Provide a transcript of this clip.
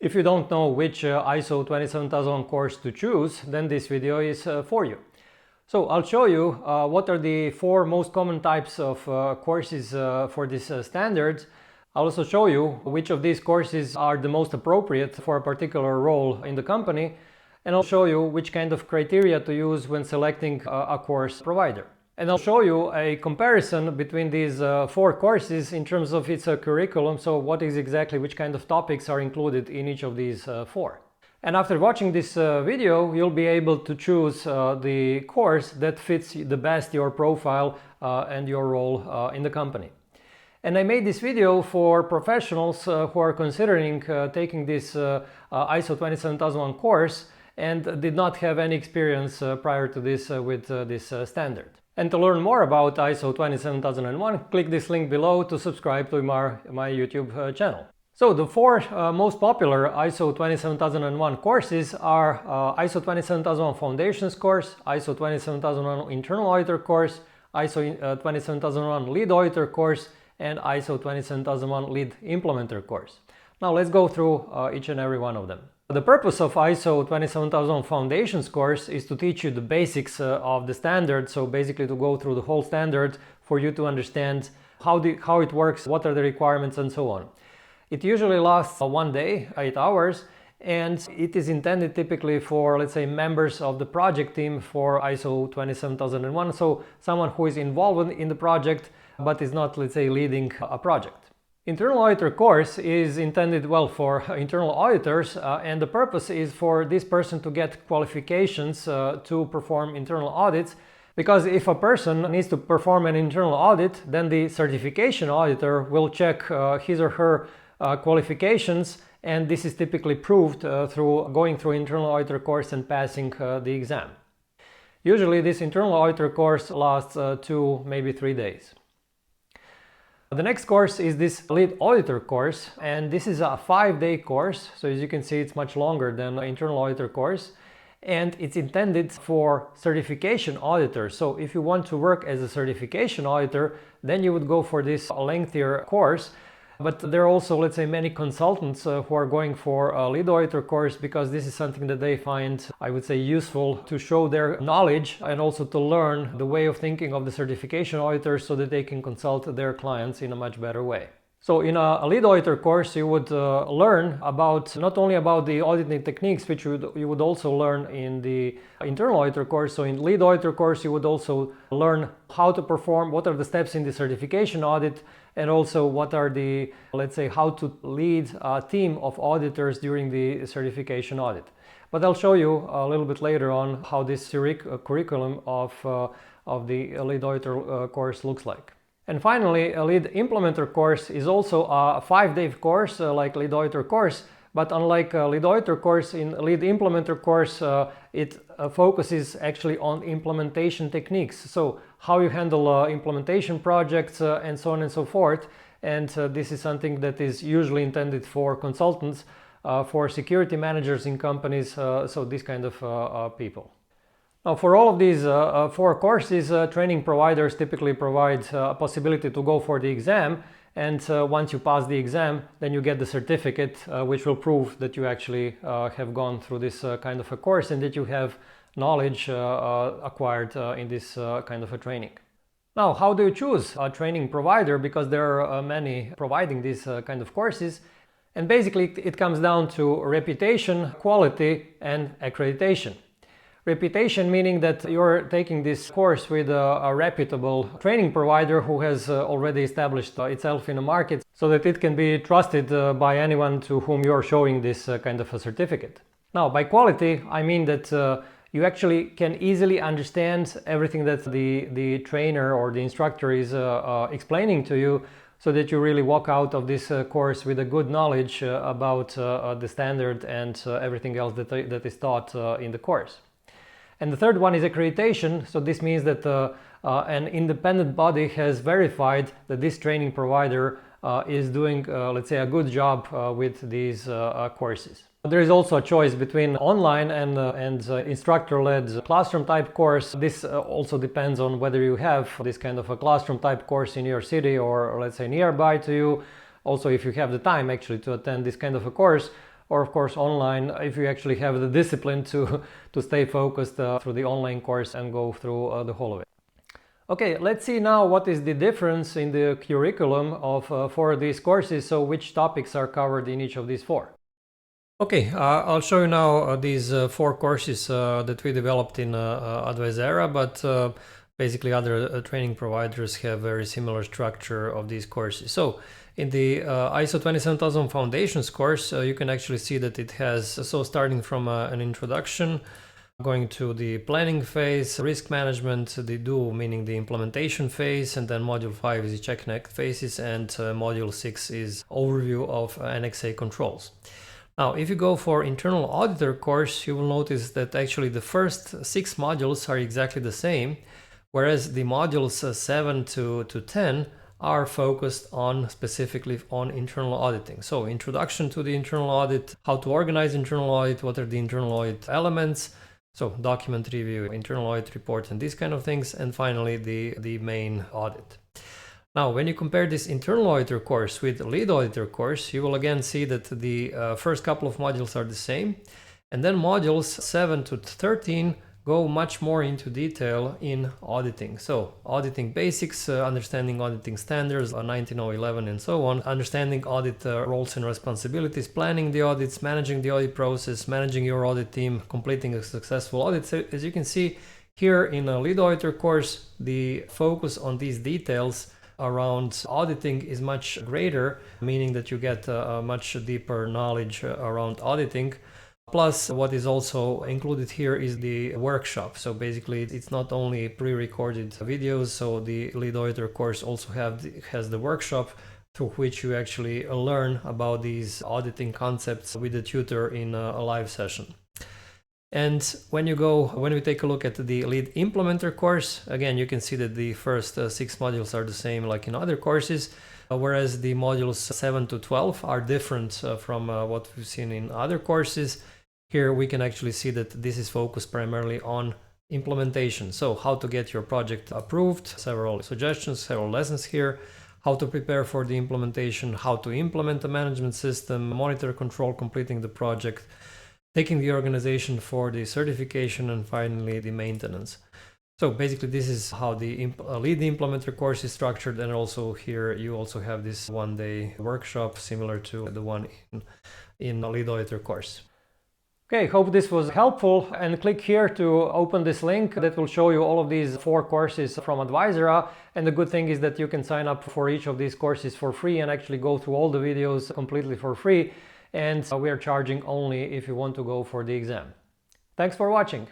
If you don't know which ISO 27001 course to choose, then this video is for you. So I'll show you what are the 4 most common types of courses for this standard. I'll also show you which of these courses are the most appropriate for a particular role in the company, and I'll show you which kind of criteria to use when selecting a course provider. And I'll show you a comparison between these 4 courses in terms of its curriculum, so what is exactly which kind of topics are included in each of these 4. And after watching this video, you'll be able to choose the course that fits the best your profile and your role in the company. And I made this video for professionals who are considering taking this ISO 27001 course and did not have any experience prior to this with this standard. And to learn more about ISO 27001, click this link below to subscribe to my YouTube channel. So the 4 most popular ISO 27001 courses are ISO 27001 Foundations course, ISO 27001 Internal Auditor Course, ISO 27001 Lead Auditor Course, and ISO 27001 Lead Implementer Course. Now let's go through each and every one of them. The purpose of ISO 27001 Foundations course is to teach you the basics of the standard, so basically to go through the whole standard for you to understand how it works, what are the requirements, and so on. It usually lasts 1 day, 8 hours, and it is intended typically for, let's say, members of the project team for ISO 27001, so someone who is involved in the project but is not, let's say, leading a project. Internal Auditor Course is intended for internal auditors, and the purpose is for this person to get qualifications to perform internal audits, because if a person needs to perform an internal audit, then the certification auditor will check his or her qualifications, and this is typically proved through going through Internal Auditor Course and passing the exam. Usually this Internal Auditor Course lasts 2, maybe 3 days. The next course is this Lead Auditor Course, and this is a 5-day course, so as you can see it's much longer than the Internal Auditor Course, and it's intended for certification auditors. So if you want to work as a certification auditor, then you would go for this lengthier course. But there are also, let's say, many consultants who are going for a Lead Auditor Course because this is something that they find, I would say, useful to show their knowledge and also to learn the way of thinking of the certification auditors so that they can consult their clients in a much better way. So in a Lead Auditor Course, you would learn about not only about the auditing techniques, which you would also learn in the Internal Auditor Course. So in Lead Auditor Course, you would also learn how to perform, what are the steps in the certification audit, and also what are the, let's say, how to lead a team of auditors during the certification audit. But I'll show you a little bit later on how this curriculum of the Lead Auditor Course looks like. And finally, a Lead Implementer Course is also a 5-day course like Lead Auditor Course, but unlike Lead Auditor Course, in Lead Implementer Course, it focuses actually on implementation techniques. So how you handle implementation projects and so on and so forth. And this is something that is usually intended for consultants, for security managers in companies, so this kind of people. Now, for all of these 4 courses, training providers typically provide a possibility to go for the exam, and once you pass the exam, then you get the certificate which will prove that you actually have gone through this kind of a course and that you have knowledge acquired in this kind of a training. Now, how do you choose a training provider? Because there are many providing these kind of courses, and basically it comes down to reputation, quality, and accreditation. Reputation meaning that you're taking this course with a reputable training provider who has already established itself in the market so that it can be trusted by anyone to whom you're showing this kind of a certificate. Now, by quality, I mean that you actually can easily understand everything that the trainer or the instructor is explaining to you, so that you really walk out of this course with a good knowledge about the standard and everything else that is taught in the course. And the third one is accreditation. So this means that an independent body has verified that this training provider is doing, let's say, a good job with these courses. There is also a choice between online and instructor-led classroom type course. This also depends on whether you have this kind of a classroom type course in your city or let's say nearby to you. Also, if you have the time actually to attend this kind of a course. or of course online if you actually have the discipline to stay focused through the online course and go through the whole of it. Okay, let's see now what is the difference in the curriculum of four of these courses, so which topics are covered in each of these four. Okay, I'll show you now these four courses that we developed in Advisera, but basically other training providers have very similar structure of these courses. So in the ISO 27000 Foundations course, you can actually see that it has, so starting from an introduction, going to the planning phase, risk management, the do, meaning the implementation phase, and then module 5 is the check and act phases, and module 6 is overview of NXA controls. Now, if you go for Internal Auditor Course, you will notice that actually the first 6 modules are exactly the same, whereas the modules 7 to 10 are focused on specifically on internal auditing. So introduction to the internal audit, how to organize internal audit, what are the internal audit elements, so document review, internal audit report, and these kind of things, and finally the main audit. Now, when you compare this Internal Auditor Course with Lead Auditor Course, you will again see that the first couple of modules are the same, and then modules 7 to 13 go much more into detail in auditing. So auditing basics, understanding auditing standards, 19011 and so on, understanding audit roles and responsibilities, planning the audits, managing the audit process, managing your audit team, completing a successful audit. So as you can see here in a Lead Auditor Course, the focus on these details around auditing is much greater, meaning that you get a much deeper knowledge around auditing. Plus, what is also included here is the workshop. So basically, it's not only pre-recorded videos, so the Lead Auditor Course also has the workshop through which you actually learn about these auditing concepts with the tutor in a live session. And when we take a look at the Lead Implementer Course, again, you can see that the first 6 modules are the same like in other courses, whereas the modules 7 to 12 are different from what we've seen in other courses. Here we can actually see that this is focused primarily on implementation. So how to get your project approved, several suggestions, several lessons here, how to prepare for the implementation, how to implement a management system, monitor, control, completing the project, taking the organization for the certification, and finally the maintenance. So basically this is how the Lead Implementer Course is structured, and also here you also have this one-day workshop similar to the one in the Lead Auditor Course. Okay, hope this was helpful, and click here to open this link that will show you all of these 4 courses from Advisera. And the good thing is that you can sign up for each of these courses for free and actually go through all the videos completely for free. And we are charging only if you want to go for the exam. Thanks for watching.